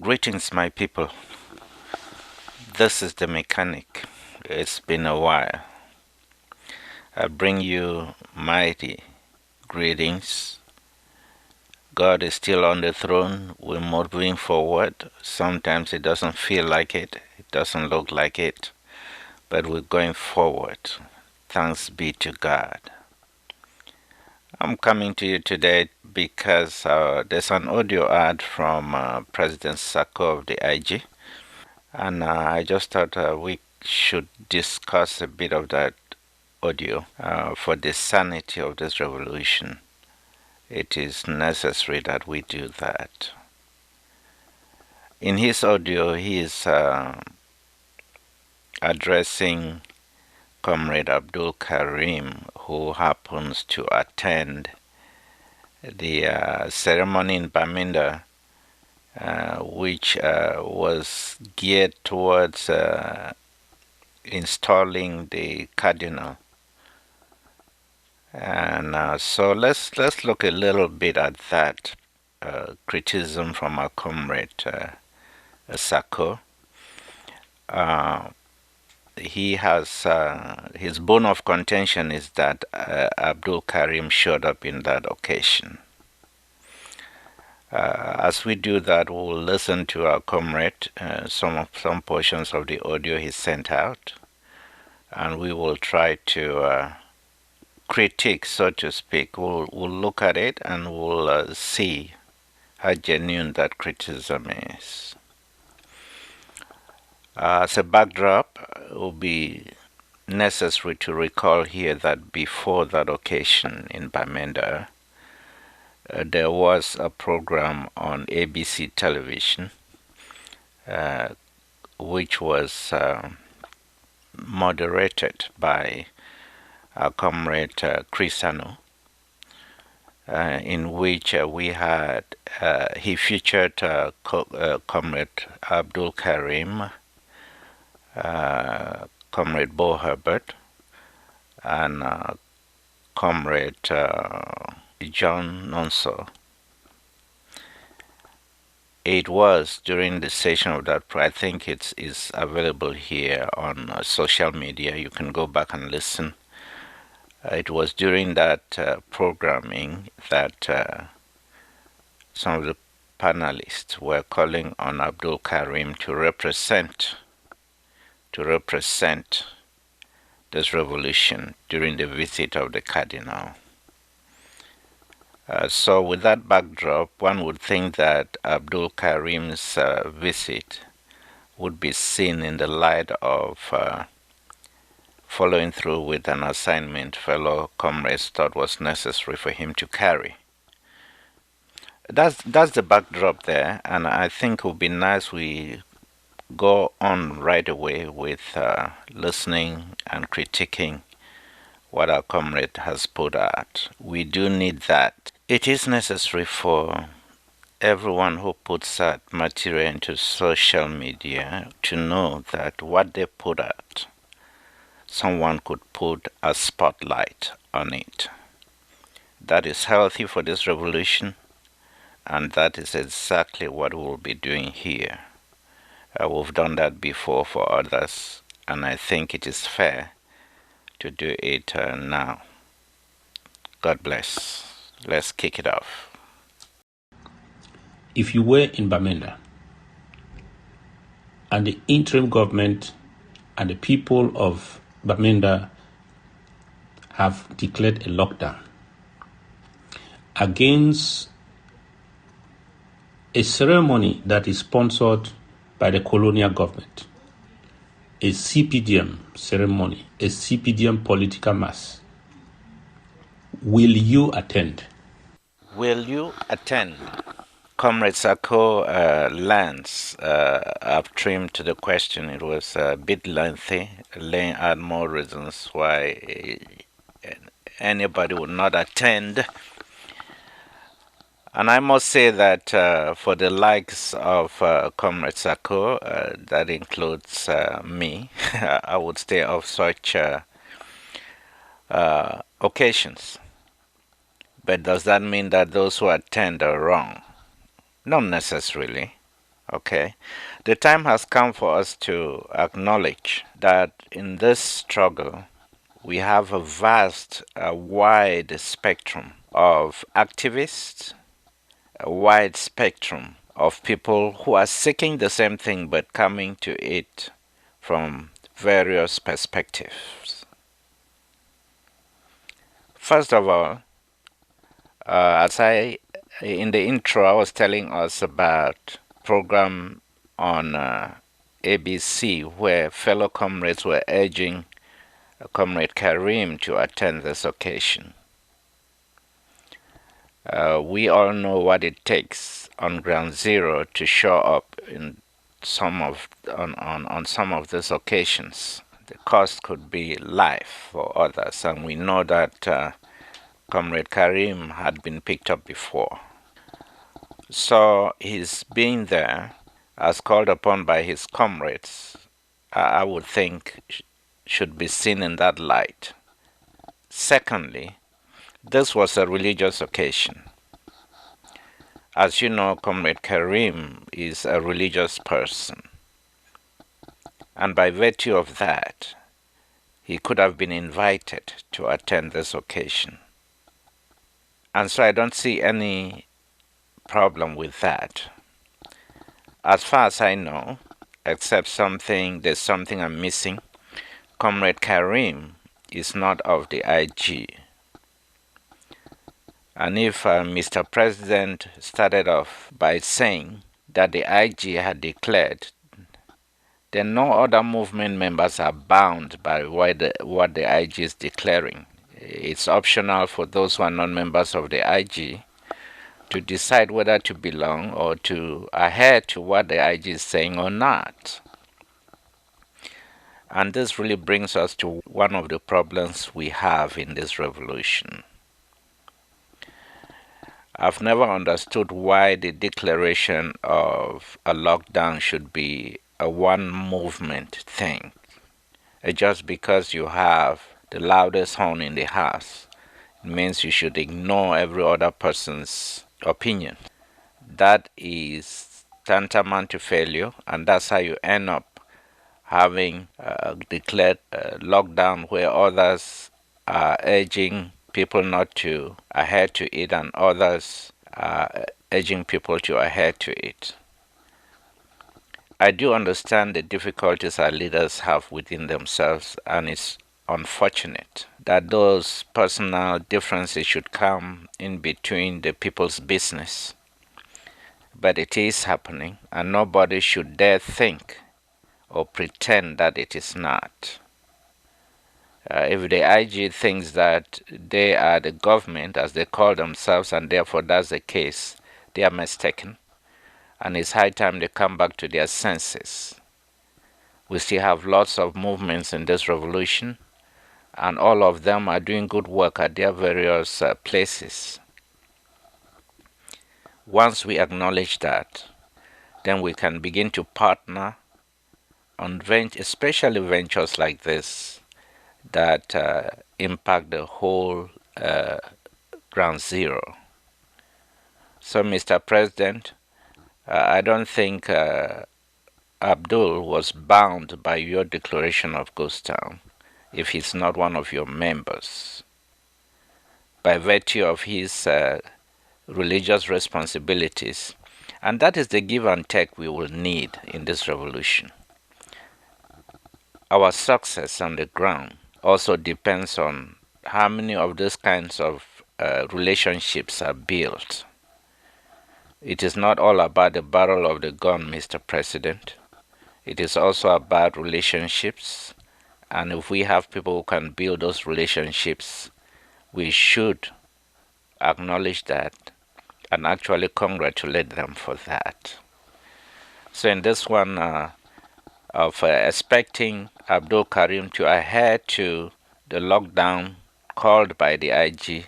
Greetings, my people. This is the mechanic. It's been a while. I bring you mighty greetings. God is still on the throne. We're moving forward. Sometimes it doesn't feel like it, it doesn't look like it, but we're going forward. Thanks be to God. I'm coming to you today because there's an audio ad from President Sako of the IG. And I just thought we should discuss a bit of that audio for the sanity of this revolution. It is necessary that we do that. In his audio, he is addressing Comrade Abdulkarim, who happens to attend the ceremony in Bamenda, which was geared towards installing the cardinal. And so let's look a little bit at that criticism from our comrade Sako. He has his bone of contention is that Abdulkarim showed up in that occasion. As we do that, we'll listen to our comrade, some portions of the audio he sent out, and we will try to critique, so to speak. We'll look at it and we'll see how genuine that criticism is. As a backdrop, it will be necessary to recall here that before that occasion in Bamenda, there was a program on ABC television which was moderated by our comrade Crisano, in which we had, he featured Comrade Abdulkarim, Comrade Bo Herbert, and Comrade John Nonso. It was during the session of that, I think it is available here on social media. You can go back and listen. It was during that programming that some of the panelists were calling on Abdulkarim to represent this revolution during the visit of the cardinal. So with that backdrop, one would think that Abdulkarim's visit would be seen in the light of following through with an assignment fellow comrades thought was necessary for him to carry. That's the backdrop there, and I think it would be nice we go on right away with listening and critiquing what our comrade has put out. We do need that. It is necessary for everyone who puts that material into social media to know that what they put out, someone could put a spotlight on it. That is healthy for this revolution, and that is exactly what we'll be doing here. We've done that before for others, and I think it is fair to do it now. God bless. Let's kick it off. If you were in Bamenda and the interim government and the people of Bamenda have declared a lockdown against a ceremony that is sponsored by the colonial government, a CPDM ceremony, a CPDM political mass, will you attend? Will you attend? Comrade Sako Lance, I've trimmed to the question. It was a bit lengthy, laying out more reasons why anybody would not attend. And I must say that for the likes of Comrade Sako, that includes me, I would stay off such occasions. But does that mean that those who attend are wrong? Not necessarily. Okay. The time has come for us to acknowledge that in this struggle, we have a vast, wide spectrum of activists, a wide spectrum of people who are seeking the same thing but coming to it from various perspectives. First of all, as I in the intro, I was telling us about program on ABC where fellow comrades were urging Comrade Karim to attend this occasion. We all know what it takes on ground zero to show up in on some of these occasions. The cost could be life for others, and we know that Comrade Karim had been picked up before. So his being there, as called upon by his comrades, I would think should be seen in that light. Secondly, this was a religious occasion. As you know, Comrade Karim is a religious person. And by virtue of that, he could have been invited to attend this occasion. And so I don't see any problem with that. As far as I know, except there's something I'm missing, Comrade Karim is not of the IG. And if Mr. President started off by saying that the IG had declared, then no other movement members are bound by what the IG is declaring. It's optional for those who are not members of the IG to decide whether to belong or to adhere to what the IG is saying or not. And this really brings us to one of the problems we have in this revolution. I've never understood why the declaration of a lockdown should be a one movement thing. Just because you have the loudest horn in the house, it means you should ignore every other person's opinion. That is tantamount to failure, and that's how you end up having declared lockdown where others are urging people not to adhere to it and others are urging people to adhere to it. I do understand the difficulties our leaders have within themselves, and it's unfortunate that those personal differences should come in between the people's business. But it is happening, and nobody should dare think or pretend that it is not. If the IG thinks that they are the government, as they call themselves, and therefore that's the case, they are mistaken. And it's high time they come back to their senses. We still have lots of movements in this revolution, and all of them are doing good work at their various places. Once we acknowledge that, then we can begin to partner on especially ventures like this that impact the whole ground zero. So, Mr. President, I don't think Abdul was bound by your declaration of ghost town if he's not one of your members. By virtue of his religious responsibilities, and that is the give and take we will need in this revolution. Our success on the ground also depends on how many of these kinds of relationships are built. It is not all about the barrel of the gun, Mr. President. It is also about relationships, and if we have people who can build those relationships, we should acknowledge that and actually congratulate them for that. So in this one of expecting Abdulkarim to adhere to the lockdown called by the IG,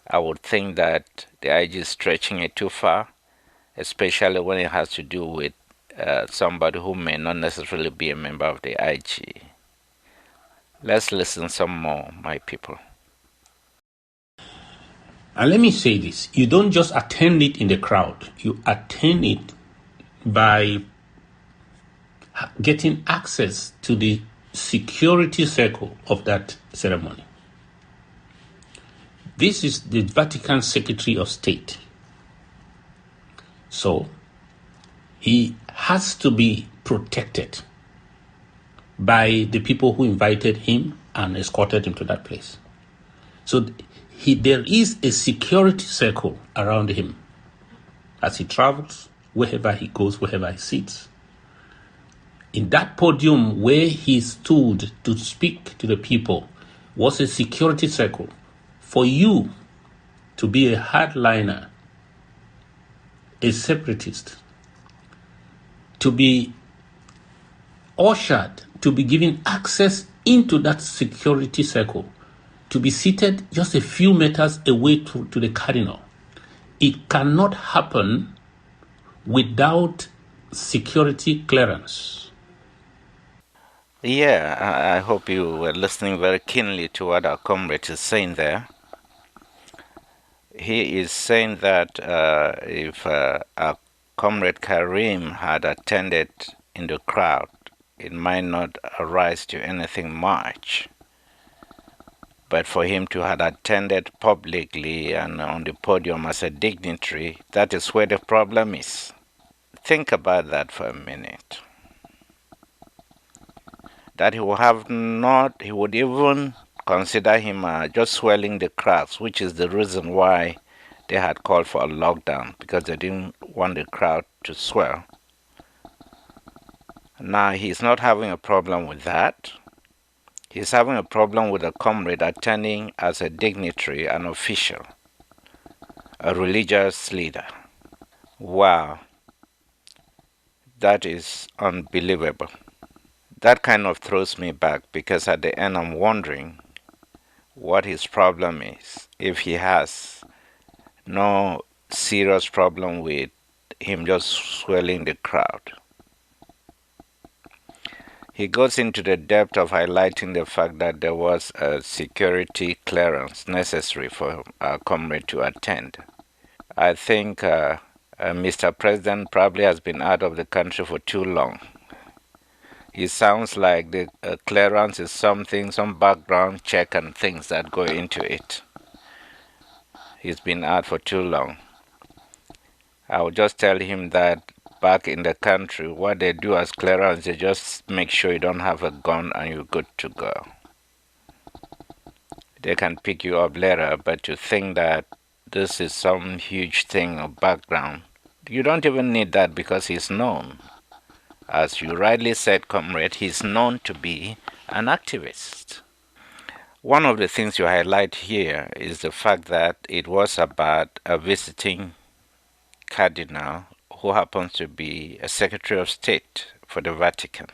I would think that the IG is stretching it too far, especially when it has to do with somebody who may not necessarily be a member of the IG. Let's listen some more, my people. And let me say this, you don't just attend it in the crowd, you attend it by getting access to the security circle of that ceremony. This is the Vatican Secretary of State. So he has to be protected by the people who invited him and escorted him to that place. So there is a security circle around him as he travels, wherever he goes, wherever he sits. In that podium where he stood to speak to the people was a security circle. For you to be a hardliner, a separatist, to be ushered, to be given access into that security circle, to be seated just a few meters away to the cardinal, it cannot happen without security clearance. Yeah, I hope you were listening very keenly to what our comrade is saying there. He is saying that if our comrade Karim had attended in the crowd, it might not arise to anything much. But for him to have attended publicly and on the podium as a dignitary, that is where the problem is. Think about that for a minute. That he would even consider him just swelling the crowds, which is the reason why they had called for a lockdown, because they didn't want the crowd to swell. Now he's not having a problem with that. He's having a problem with a comrade attending as a dignitary, an official, a religious leader. Wow, that is unbelievable. That kind of throws me back, because at the end I'm wondering what his problem is. If he has no serious problem with him just swelling the crowd. He goes into the depth of highlighting the fact that there was a security clearance necessary for our comrade to attend. I think Mr. President probably has been out of the country for too long. It sounds like the clearance is something, some background check and things that go into it. He's been out for too long. I will just tell him that back in the country, what they do as clearance, they just make sure you don't have a gun and you're good to go. They can pick you up later, but to think that this is some huge thing of background, you don't even need that, because he's known. As you rightly said, comrade, he's known to be an activist. One of the things you highlight here is the fact that it was about a visiting cardinal who happens to be a Secretary of State for the Vatican.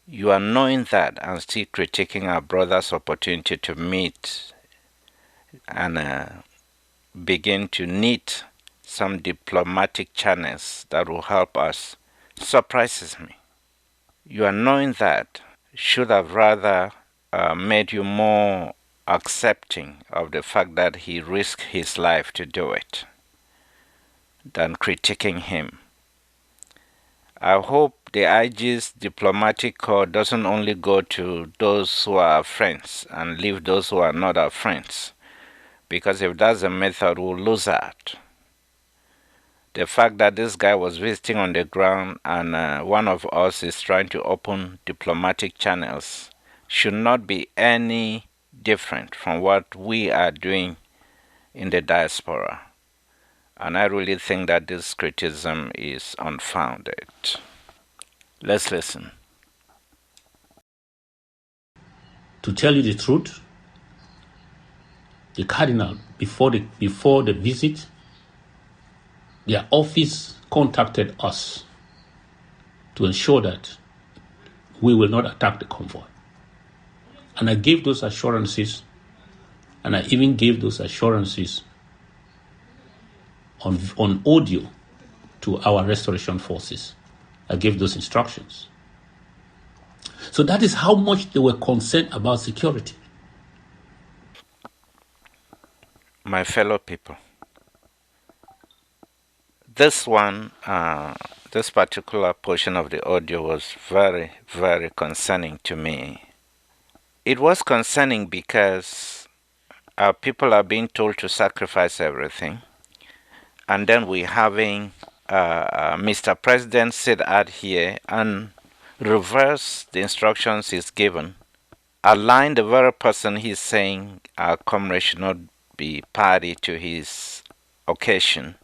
You are knowing that and still critiquing our brother's opportunity to meet and begin to knit some diplomatic channels that will help us surprises me. You are knowing that should have rather made you more accepting of the fact that he risked his life to do it than critiquing him. I hope the IG's diplomatic corps doesn't only go to those who are our friends and leave those who are not our friends, because if that's the method, we'll lose out. The fact that this guy was visiting on the ground and one of us is trying to open diplomatic channels should not be any different from what we are doing in the diaspora. And I really think that this criticism is unfounded. Let's listen. To tell you the truth, the cardinal, before the visit, their office contacted us to ensure that we will not attack the convoy. And I gave those assurances, and I even gave those assurances on audio to our restoration forces. I gave those instructions. So that is how much they were concerned about security. My fellow people, this one This particular portion of the audio was very, very concerning to me. It was concerning because our people are being told to sacrifice everything, and then we're having Mr. President sit out here and reverse the instructions he's given, align the very person he's saying our comrade should not be party to his occasion,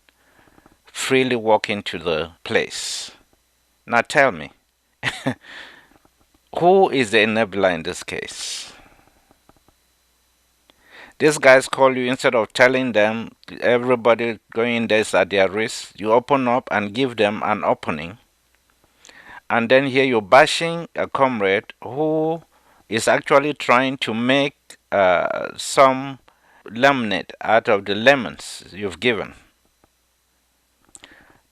freely walk into the place. Now tell me, who is the enabler in this case? These guys call you, instead of telling them everybody going in there is at their risk, you open up and give them an opening. And then here you're bashing a comrade who is actually trying to make some lemonade out of the lemons you've given.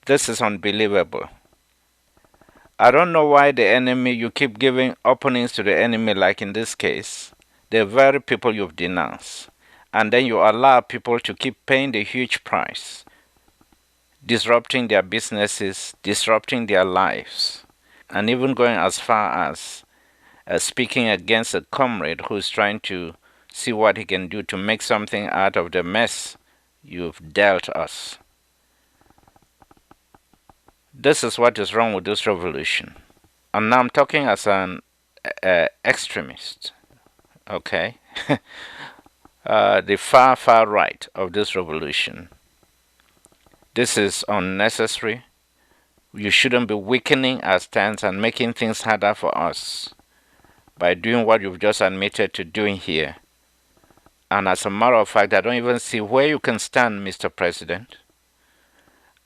This is unbelievable. I don't know why the enemy, you keep giving openings to the enemy, like in this case, the very people you've denounced. And then you allow people to keep paying the huge price, disrupting their businesses, disrupting their lives, and even going as far as speaking against a comrade who's trying to see what he can do to make something out of the mess you've dealt us. This is what is wrong with this revolution. And now I'm talking as an extremist, okay? The far, far right of this revolution. This is unnecessary. You shouldn't be weakening our stance and making things harder for us by doing what you've just admitted to doing here. And as a matter of fact, I don't even see where you can stand, Mr. President,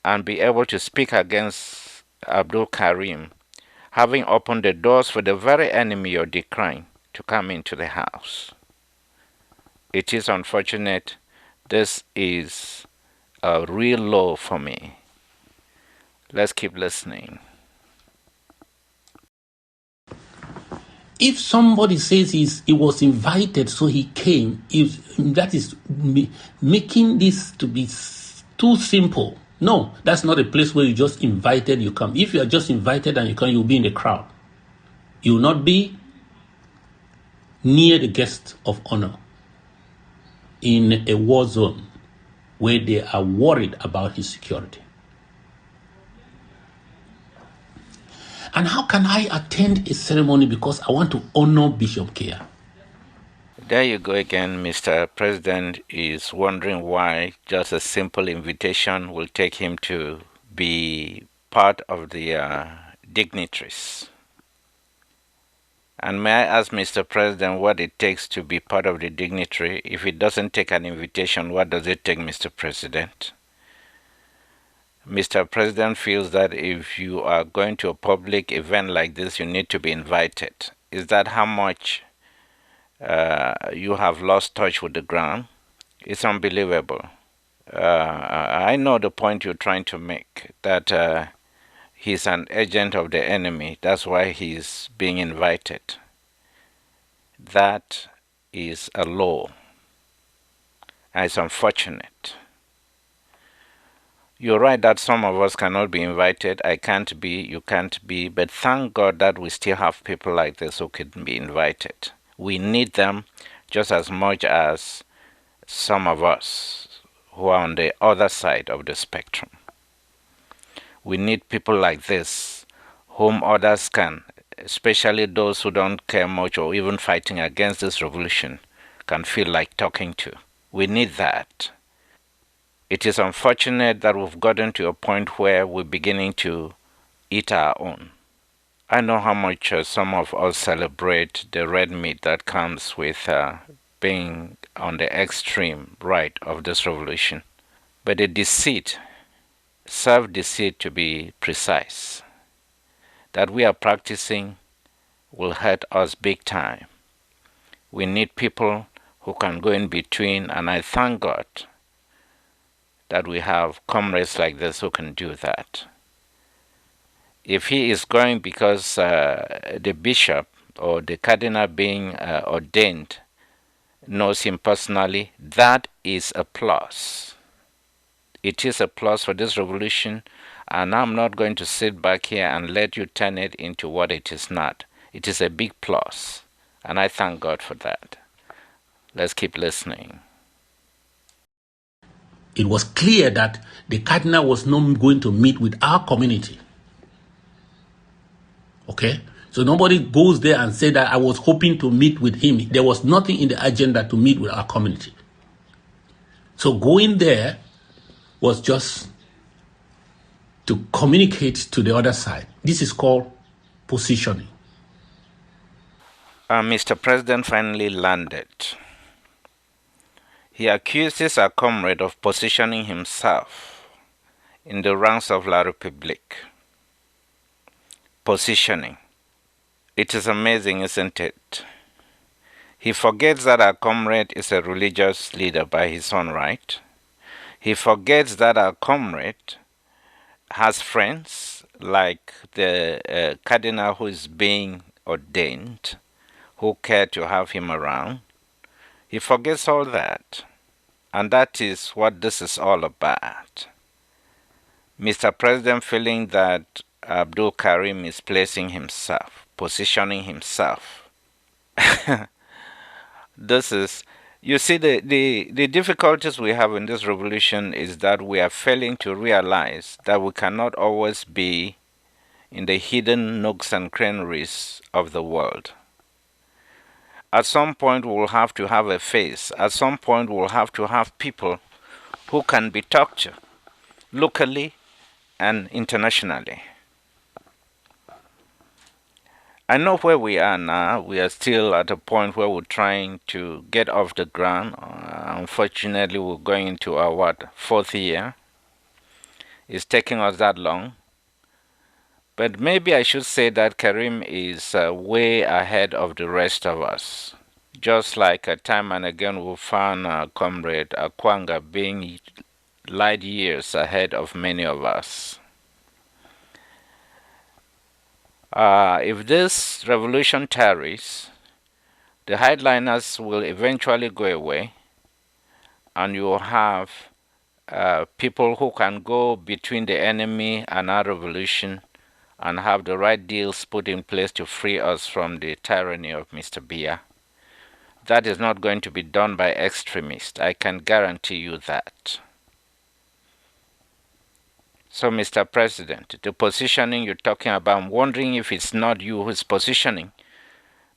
and be able to speak against Abdulkarim, having opened the doors for the very enemy you're decrying to come into the house. It is unfortunate. This is a real low for me. Let's keep listening. If somebody says he was invited, so he came, that is making this to be too simple. No, that's not a place where you just invited, you come. If you are just invited and you come, you'll be in the crowd. You will not be near the guest of honor in a war zone where they are worried about his security. And how can I attend a ceremony because I want to honor Bishop Kea? There you go again. Mr. President is wondering why just a simple invitation will take him to be part of the dignitaries. And may I ask Mr. President what it takes to be part of the dignitary? If it doesn't take an invitation, what does it take, Mr. President? Mr. President feels that if you are going to a public event like this, you need to be invited. Is that how much you have lost touch with the ground? It's unbelievable. I know the point you're trying to make, that he's an agent of the enemy. That's why he's being invited. That is a law. And it's unfortunate. You're right that some of us cannot be invited. I can't be, you can't be. But thank God that we still have people like this who can be invited. We need them just as much as some of us who are on the other side of the spectrum. We need people like this whom others can, especially those who don't care much or even fighting against this revolution, can feel like talking to. We need that. It is unfortunate that we've gotten to a point where we're beginning to eat our own. I know how much some of us celebrate the red meat that comes with being on the extreme right of this revolution. But the deceit, self-deceit to be precise, that we are practicing will hurt us big time. We need people who can go in between, and I thank God that we have comrades like this who can do that. If he is going because the bishop or the cardinal being ordained knows him personally, that is a plus. It is a plus for this revolution, And I'm not going to sit back here and let you turn it into what it is not. It is a big plus, and I thank God for that. Let's keep listening. It was clear that the cardinal was not going to meet with our community. Okay? So nobody goes there and say that I was hoping to meet with him. There was nothing in the agenda to meet with our community. So going there was just to communicate to the other side. This is called positioning. Mr. President finally landed. He accuses our comrade of positioning himself in the ranks of La République. Positioning. It is amazing, isn't it? He forgets that our comrade is a religious leader by his own right. He forgets that our comrade has friends like the cardinal who is being ordained, who care to have him around. He forgets all that. And that is what this is all about. Mr. President feeling that Abdulkarim is placing himself, positioning himself. This is, you see, the difficulties we have in this revolution is that we are failing to realize that we cannot always be in the hidden nooks and crannies of the world. At some point, we'll have to have a face. At some point, we'll have to have people who can be talked to locally and internationally. I know where we are now. We are still at a point where we're trying to get off the ground. Unfortunately, we're going into our, fourth year. It's taking us that long. But maybe I should say that Karim is way ahead of the rest of us. Just like time and again we found our comrade Akwanga being light years ahead of many of us. If this revolution tarries, the headliners will eventually go away, and you will have people who can go between the enemy and our revolution and have the right deals put in place to free us from the tyranny of Mr. Biya. That is not going to be done by extremists. I can guarantee you that. So, Mr. President, the positioning you're talking about, I'm wondering if it's not you who's positioning,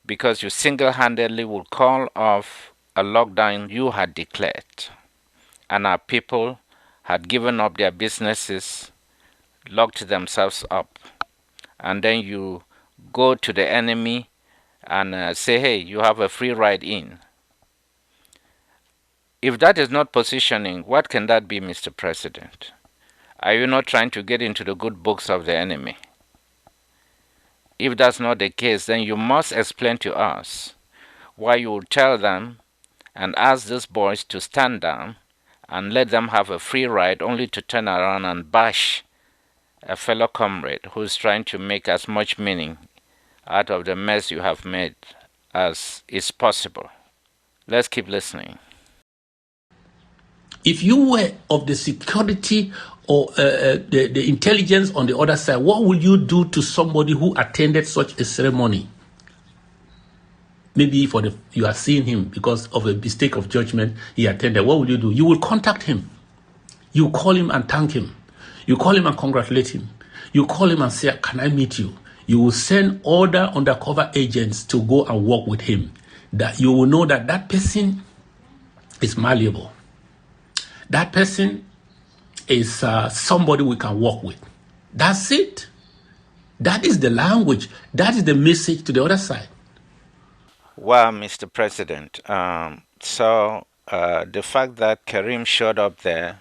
because you single-handedly will call off a lockdown you had declared, and our people had given up their businesses, locked themselves up, and then you go to the enemy and say, hey, you have a free ride in. If that is not positioning, what can that be, Mr. President? Are you not trying to get into the good books of the enemy? If that's not the case, then you must explain to us why you will tell them and ask these boys to stand down and let them have a free ride only to turn around and bash a fellow comrade who is trying to make as much meaning out of the mess you have made as is possible. Let's keep listening. If you were of the security or the intelligence on the other side, what would you do to somebody who attended such a ceremony? Maybe you are seeing him because of a mistake of judgment he attended. What will you do? You will contact him. You call him and thank him. You call him and congratulate him. You call him and say, can I meet you? You will send other undercover agents to go and work with him. That you will know that that person is malleable. That person is somebody we can work with. That's it. That is the language. That is the message to the other side. Well, Mr. President, the fact that Karim showed up there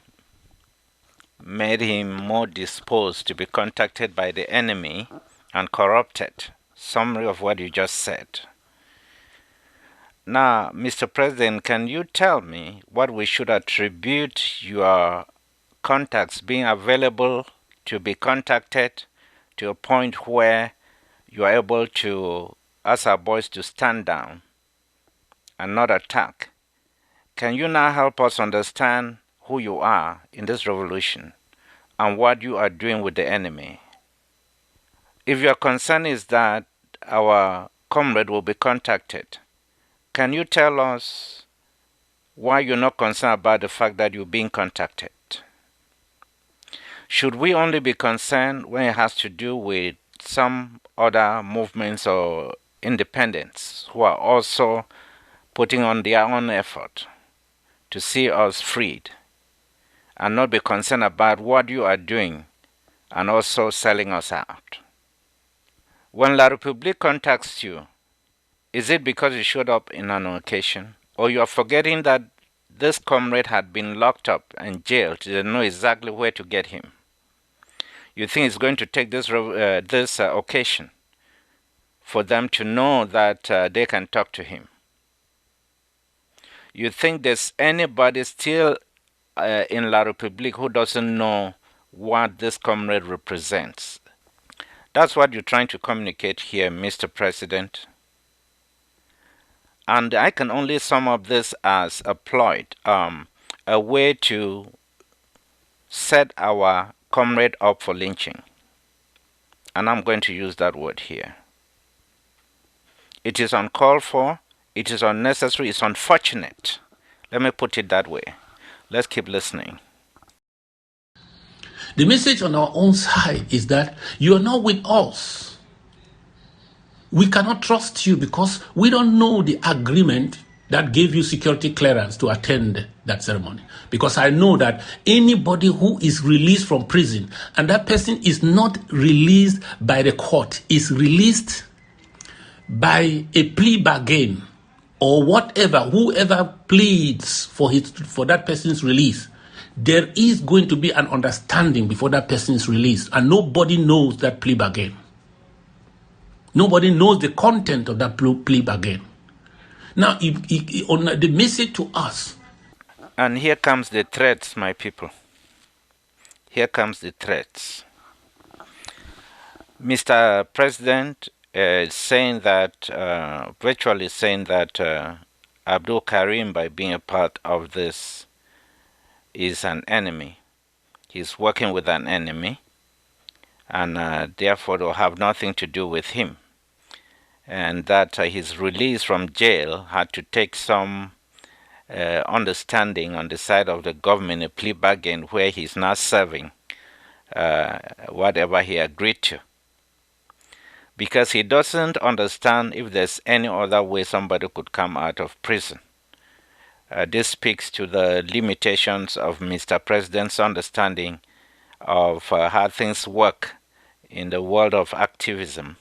made him more disposed to be contacted by the enemy and corrupted. Summary of what you just said. Now, Mr. President, can you tell me what we should attribute your contacts being available to be contacted to a point where you are able to ask our boys to stand down and not attack? Can you now help us understand who you are in this revolution? and what you are doing with the enemy. If your concern is that our comrade will be contacted, can you tell us why you're not concerned about the fact that you're being contacted? Should we only be concerned when it has to do with some other movements or independents who are also putting on their own effort to see us freed, and not be concerned about what you are doing and also selling us out? When La République contacts you, is it because you showed up in an occasion, or you are forgetting that this comrade had been locked up and jailed? They know exactly where to get him. You think it's going to take this occasion for them to know that they can talk to him? You think there's anybody still in La République who doesn't know what this comrade represents? That's what you're trying to communicate here, Mr. President. And I can only sum up this as a ploy, a way to set our comrade up for lynching. And I'm going to use that word here. It is uncalled for, it is unnecessary, it's unfortunate. Let me put it that way. Let's keep listening. The message on our own side is that you are not with us. We cannot trust you because we don't know the agreement that gave you security clearance to attend that ceremony. Because I know that anybody who is released from prison and that person is not released by the court, is released by a plea bargain or whatever, whoever pleads for that person's release, there is going to be an understanding before that person is released, and nobody knows that plea bargain. Nobody knows the content of that plea bargain. Now, on the message to us. And here comes the threats, my people. Here comes the threats. Mr. President is saying that, virtually saying that Abdulkarim, by being a part of this, is an enemy. He's working with an enemy, and therefore will have nothing to do with him. And that his release from jail had to take some understanding on the side of the government, a plea bargain where he's not serving whatever he agreed to. Because he doesn't understand if there's any other way somebody could come out of prison. This speaks to the limitations of Mr. President's understanding of how things work in the world of activism.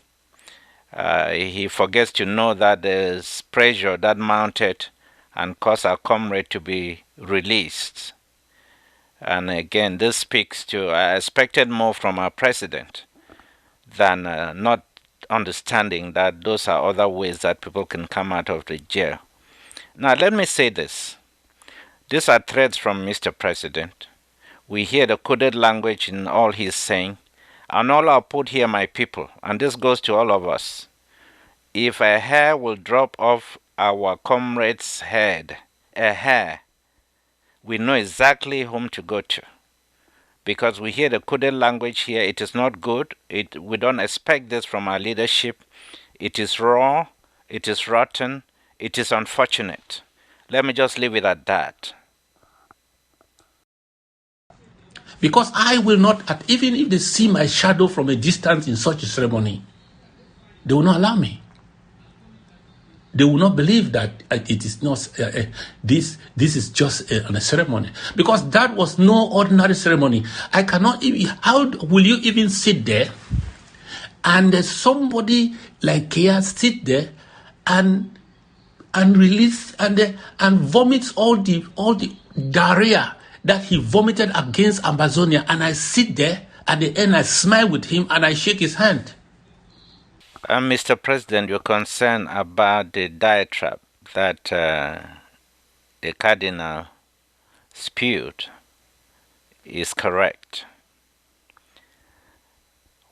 He forgets to know that there's pressure that mounted and caused our comrade to be released. And again, this speaks to, I expected more from our president than not understanding that those are other ways that people can come out of the jail. Now, let me say this. These are threats from Mr. President. We hear the coded language in all he's saying. And all I'll put here, my people, and this goes to all of us. If a hair will drop off our comrade's head, a hair, we know exactly whom to go to. Because we hear the coded language here, it is not good. We don't expect this from our leadership. It is raw, it is rotten, it is unfortunate. Let me just leave it at that. Because I will not, even if they see my shadow from a distance in such a ceremony, they will not allow me. They will not believe that it is not, this is just a ceremony. Because that was no ordinary ceremony. I cannot even, how will you even sit there and somebody like Kia sit there and release and vomits all the diarrhea that he vomited against Amazonia, and I sit there at the end, I smile with him and I shake his hand. Mr. President, you're concerned about the diatribe that the Cardinal spewed is correct.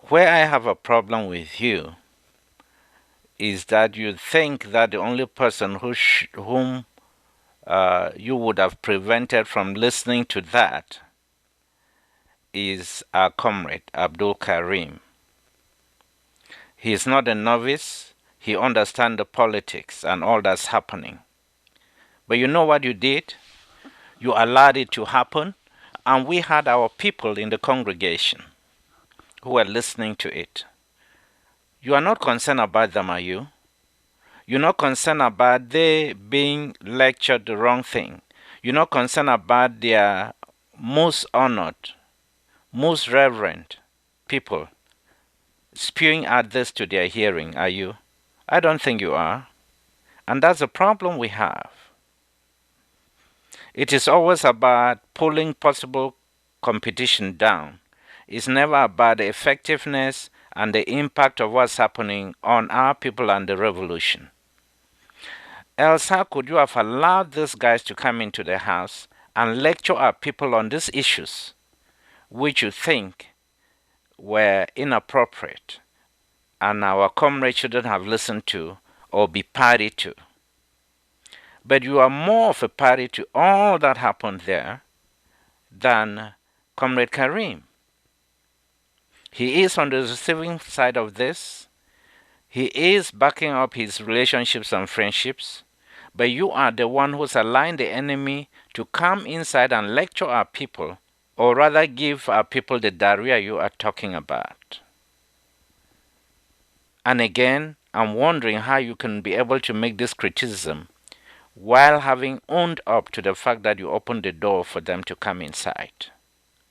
Where I have a problem with you is that you think that the only person whom you would have prevented from listening to that is our comrade, Abdulkarim. He is not a novice. He understands the politics and all that's happening. But you know what you did? You allowed it to happen, and we had our people in the congregation who were listening to it. You are not concerned about them, are you? You're not concerned about they being lectured the wrong thing. You're not concerned about their most honored, most reverend people spewing out this to their hearing, are you? I don't think you are. And that's the problem we have. It is always about pulling possible competition down. It's never about the effectiveness and the impact of what's happening on our people and the revolution. Else, how could you have allowed these guys to come into the house and lecture our people on these issues, which you think were inappropriate and our comrades shouldn't have listened to or be party to? But you are more of a party to all that happened there than Comrade Karim. He is on the receiving side of this. He is backing up his relationships and friendships. But you are the one who's allowing the enemy to come inside and lecture our people, or rather give our people the diarrhea you are talking about. And again, I'm wondering how you can be able to make this criticism while having owned up to the fact that you opened the door for them to come inside.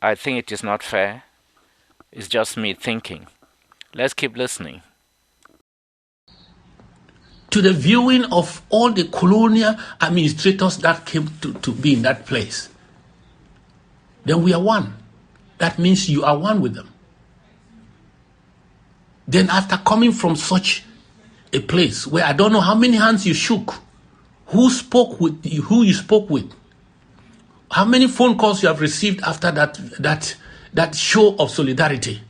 I think it is not fair. It's just me thinking. Let's keep listening. To the viewing of all the colonial administrators that came to be in that place, then we are one. That means you are one with them. Then after coming from such a place where I don't know how many hands you shook, who spoke with you, who you spoke with, how many phone calls you have received after that show of solidarity.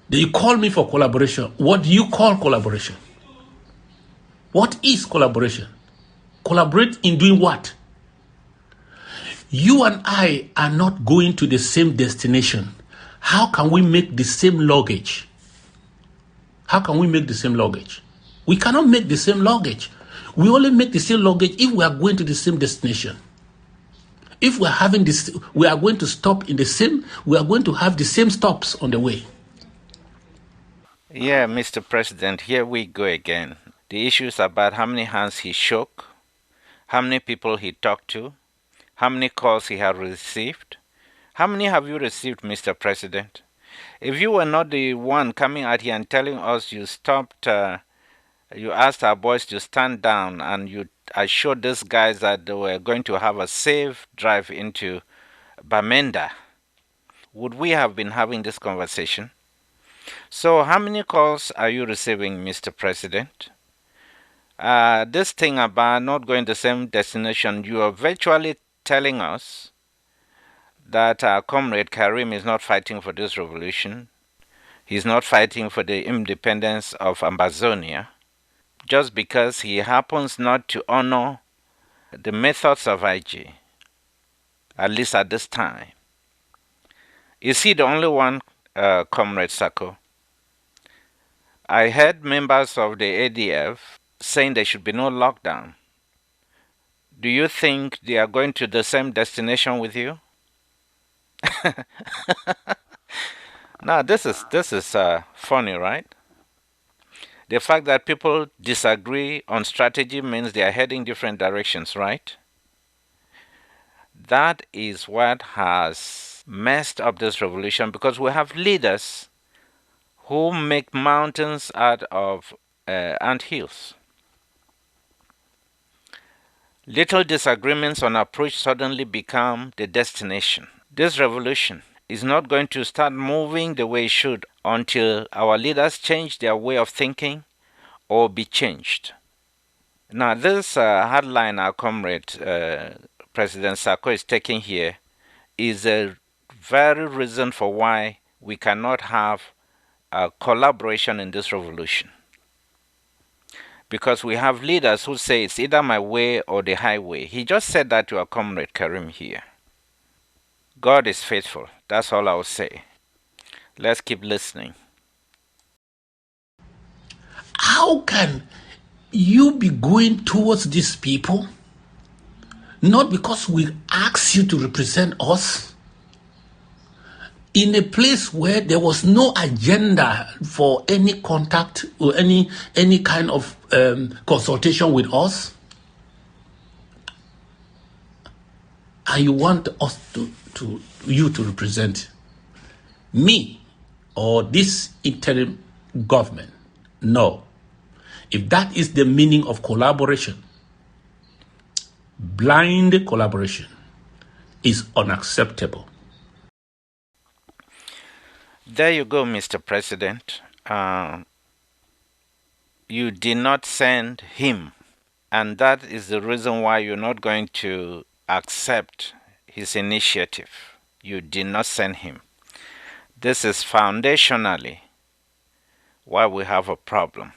They call me for collaboration. What do you call collaboration? What is collaboration? Collaborate in doing what? You and I are not going to the same destination. How can we make the same luggage? How can we make the same luggage? We cannot make the same luggage. We only make the same luggage if we are going to the same destination. If we are having this, we are going to stop in the same, we are going to have the same stops on the way. Yeah, Mr. President, here we go again. The issue is about how many hands he shook, how many people he talked to, how many calls he had received. How many have you received, Mr. President? If you were not the one coming out here and telling us you stopped, you asked our boys to stand down and you assured these guys that they were going to have a safe drive into Bamenda, would we have been having this conversation? So how many calls are you receiving, Mr. President? This thing about not going to the same destination, you are virtually telling us that our comrade Karim is not fighting for this revolution. He's not fighting for the independence of Amazonia just because he happens not to honor the methods of IG, at least at this time. Is he the only one, Comrade Sako? I heard members of the ADF saying there should be no lockdown. Do you think they are going to the same destination with you? Now, this is funny, right? The fact that people disagree on strategy means they are heading different directions, right? That is what has messed up this revolution, because we have leaders who make mountains out of anthills. Little disagreements on approach suddenly become the destination. This revolution is not going to start moving the way it should until our leaders change their way of thinking or be changed. Now, this hardline our comrade President Sako is taking here is a very reason for why we cannot have a collaboration in this revolution. Because we have leaders who say it's either my way or the highway. He just said that to our comrade Karim here. God is faithful. That's all I will say. Let's keep listening. How can you be going towards these people not because we asked you to represent us in a place where there was no agenda for any contact or any kind of consultation with us, and you want us to you to represent me or this interim government? No. If that is the meaning of collaboration, blind collaboration is unacceptable. There you go, Mr. President. You did not send him, and that is the reason why you're not going to accept his initiative. You did not send him. This is foundationally why we have a problem.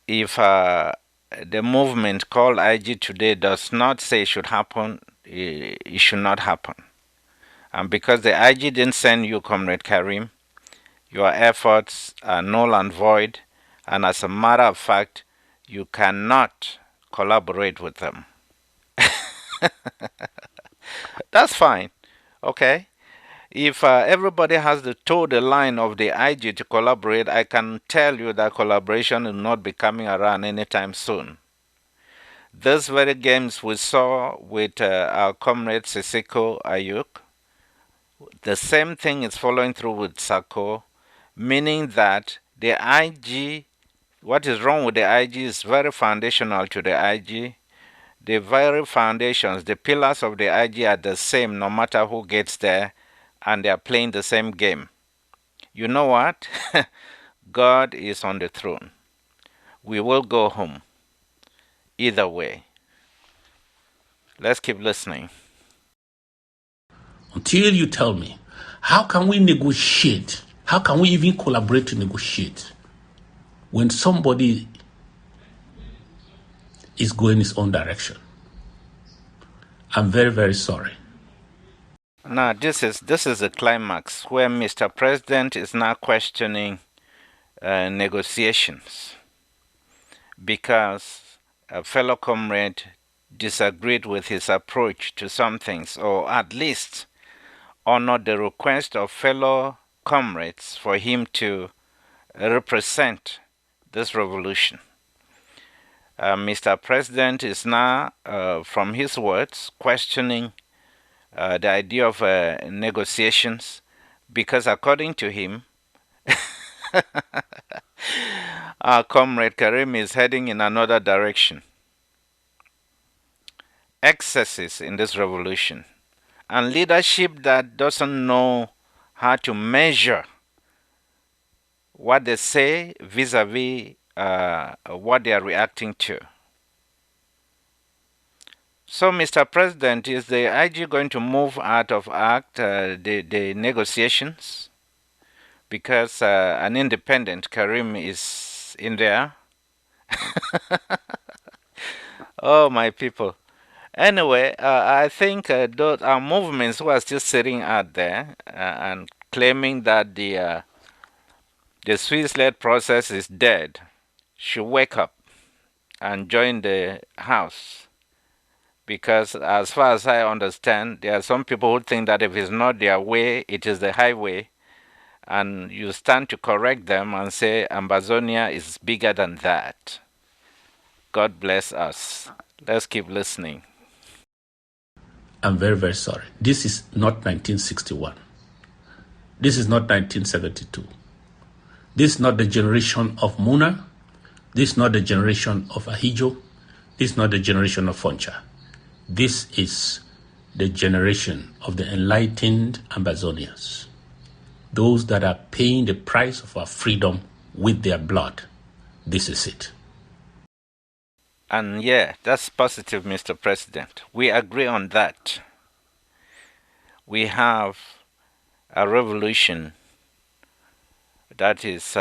If the movement called IG today does not say it should happen, it should not happen. And because the IG didn't send you, Comrade Karim, your efforts are null and void, and as a matter of fact, you cannot collaborate with them. That's fine, okay? If everybody has to toe the line of the IG to collaborate, I can tell you that collaboration will not be coming around anytime soon. Those very games we saw with our comrade Sako Ayuk, the same thing is following through with Sako, meaning that the IG, what is wrong with the IG is very foundational to the IG. The very foundations, the pillars of the IG are the same no matter who gets there, and they are playing the same game. You know what? God is on the throne. We will go home. Either way. Let's keep listening. Until you tell me, how can we negotiate? How can we even collaborate to negotiate when somebody is going his own direction? I'm very, very sorry. Now, this is the climax where Mr. President is now questioning negotiations because a fellow comrade disagreed with his approach to some things, or at least honored the request of fellow comrades for him to represent this revolution. Mr. President is now, from his words, questioning the idea of negotiations because, according to him, our comrade Karim is heading in another direction. Excesses in this revolution and leadership that doesn't know how to measure what they say vis-a-vis what they are reacting to. So, Mr. President, is the IG going to move out of the negotiations? Because an independent Karim is in there. Oh, my people. Anyway, I think those are movements who are still sitting out there and claiming that the Swiss-led process is dead should wake up and join the house. Because as far as I understand, there are some people who think that if it's not their way, it is the highway. And you stand to correct them and say Ambazonia is bigger than that. God bless us. Let's keep listening. I'm very, very sorry. This is not 1961. This is not 1972. This is not the generation of Muna. This is not the generation of Ahijo. This is not the generation of Foncha. This is the generation of the enlightened Ambazonians, those that are paying the price of our freedom with their blood. This is it. And yeah, that's positive, Mr. President. We agree on that. We have a revolution that is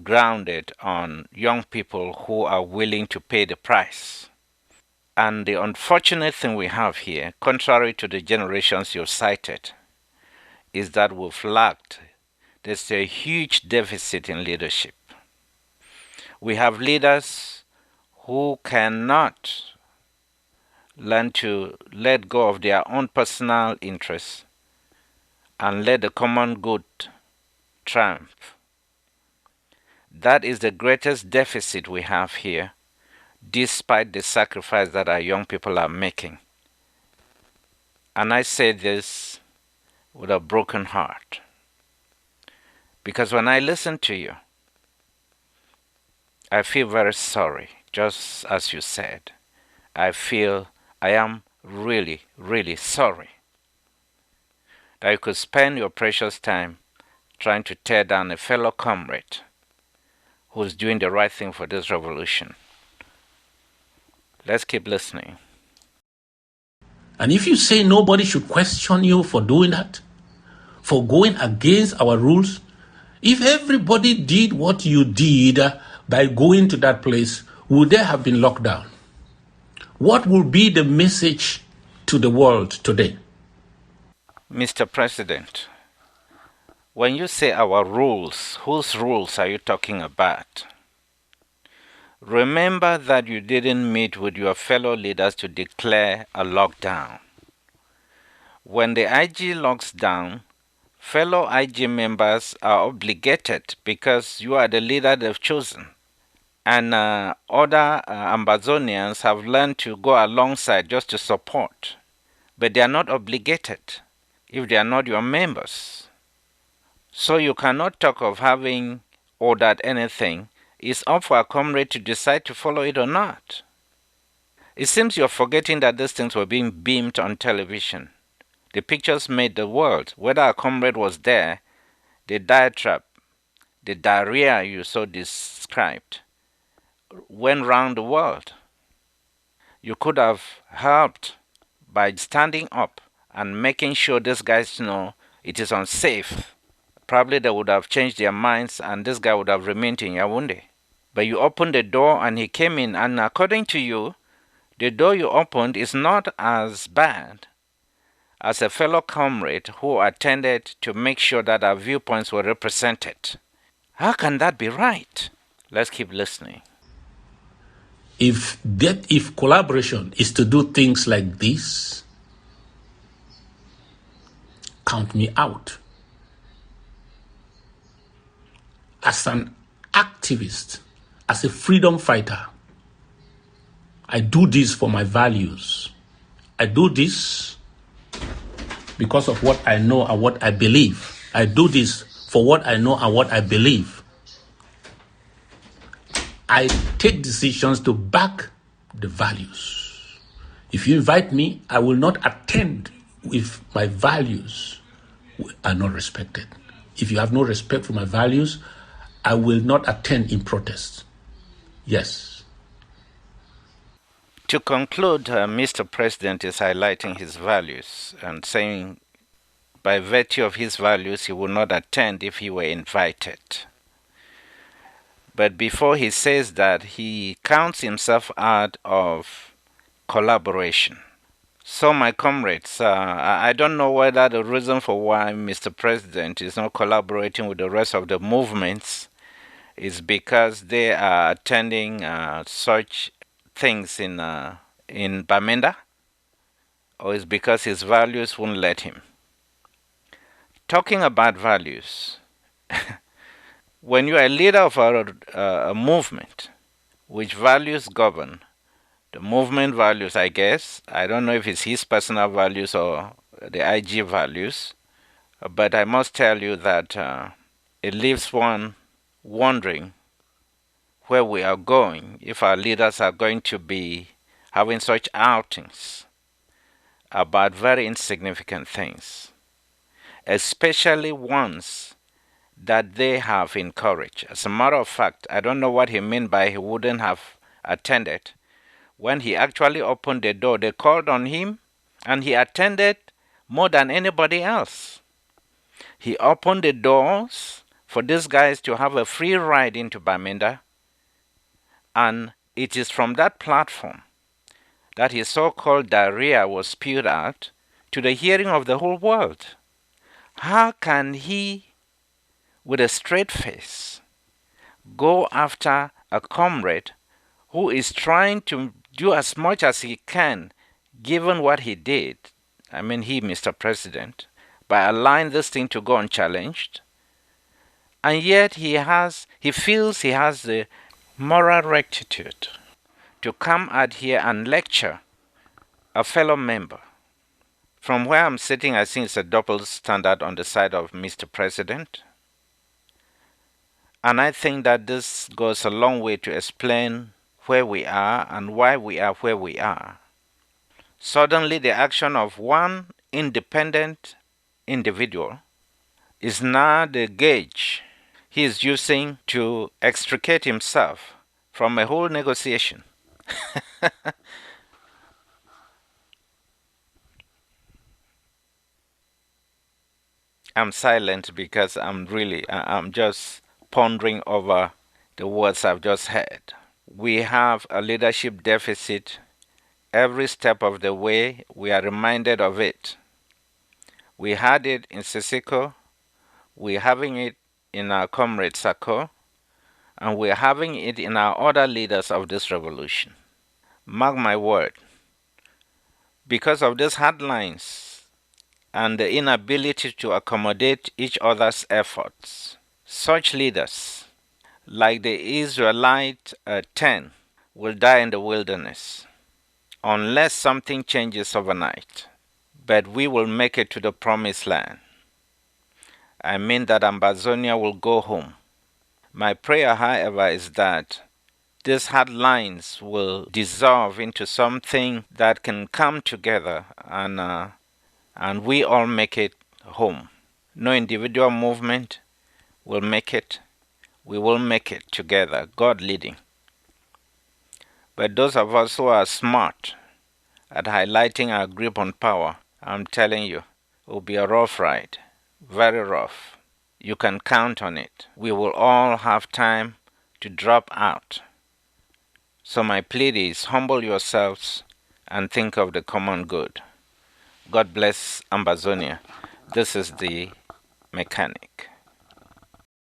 grounded on young people who are willing to pay the price. And the unfortunate thing we have here, contrary to the generations you cited, is that we've lacked. There's a huge deficit in leadership. We have leaders who cannot learn to let go of their own personal interests and let the common good triumph. That is the greatest deficit we have here, despite the sacrifice that our young people are making. And I say this with a broken heart. Because when I listen to you, I feel very sorry, just as you said. I am really, really sorry that you could spend your precious time trying to tear down a fellow comrade who's doing the right thing for this revolution. Let's keep listening. And if you say nobody should question you for doing that, for going against our rules, if everybody did what you did by going to that place, would there have been locked down? What will be the message to the world today? Mr. President, when you say our rules, whose rules are you talking about? Remember that you didn't meet with your fellow leaders to declare a lockdown. When the IG locks down, fellow IG members are obligated because you are the leader they've chosen. And other Ambazonians have learned to go alongside just to support. But they are not obligated if they are not your members. So you cannot talk of having ordered anything. It's up for a comrade to decide to follow it or not. It seems you're forgetting that these things were being beamed on television. The pictures made the world. Whether a comrade was there, the diatribe, the diarrhea you so described, went round the world. You could have helped by standing up and making sure these guys know it is unsafe. Probably they would have changed their minds and this guy would have remained in Yaoundé. But you opened the door and he came in, and according to you, the door you opened is not as bad as a fellow comrade who attended to make sure that our viewpoints were represented. How can that be right? Let's keep listening. If collaboration is to do things like this, count me out. As an activist, as a freedom fighter, I do this for my values. I do this because of what I know and what I believe. I do this for what I know and what I believe. I take decisions to back the values. If you invite me, I will not attend if my values are not respected. If you have no respect for my values, I will not attend in protest. Yes. To conclude, Mr. President is highlighting his values and saying by virtue of his values he would not attend if he were invited. But before he says that, he counts himself out of collaboration. So, my comrades, I don't know whether the reason for why Mr. President is not collaborating with the rest of the movements is because they are attending such things in Bamenda, or is because his values won't let him. Talking about values, when you are a leader of a movement which values govern, the movement values, I guess, I don't know if it's his personal values or the IG values, but I must tell you that it leaves one wondering where we are going if our leaders are going to be having such outings about very insignificant things, especially ones that they have encouraged. As a matter of fact, I don't know what he meant by he wouldn't have attended. When he actually opened the door, they called on him and he attended more than anybody else. He opened the doors for these guys to have a free ride into Bamenda, and it is from that platform that his so-called diarrhea was spewed out to the hearing of the whole world. How can he, with a straight face, go after a comrade who is trying to do as much as he can, given what he did? I mean, he, Mr. President, by allowing this thing to go unchallenged, and yet he feels he has the moral rectitude to come out here and lecture a fellow member. From where I'm sitting, I think it's a double standard on the side of Mr. President. And I think that this goes a long way to explain where we are and why we are where we are. Suddenly, the action of one independent individual is now the gauge he is using to extricate himself from a whole negotiation. I'm silent because I'm just pondering over the words I've just heard. We have a leadership deficit. Every step of the way, we are reminded of it. We had it in Sako, we're having it in our comrade Sako, and we're having it in our other leaders of this revolution. Mark my word, because of these headlines and the inability to accommodate each other's efforts, such leaders, like the Israelite 10, will die in the wilderness unless something changes overnight. But we will make it to the promised land. I mean that Ambazonia will go home. My prayer, however, is that these headlines will dissolve into something that can come together and we all make it home. No individual movement will make it. We will make it together, God leading. But those of us who are smart at highlighting our grip on power, I'm telling you, it will be a rough ride, very rough. You can count on it. We will all have time to drop out. So my plea is humble yourselves and think of the common good. God bless Ambazonia. This is the mechanic.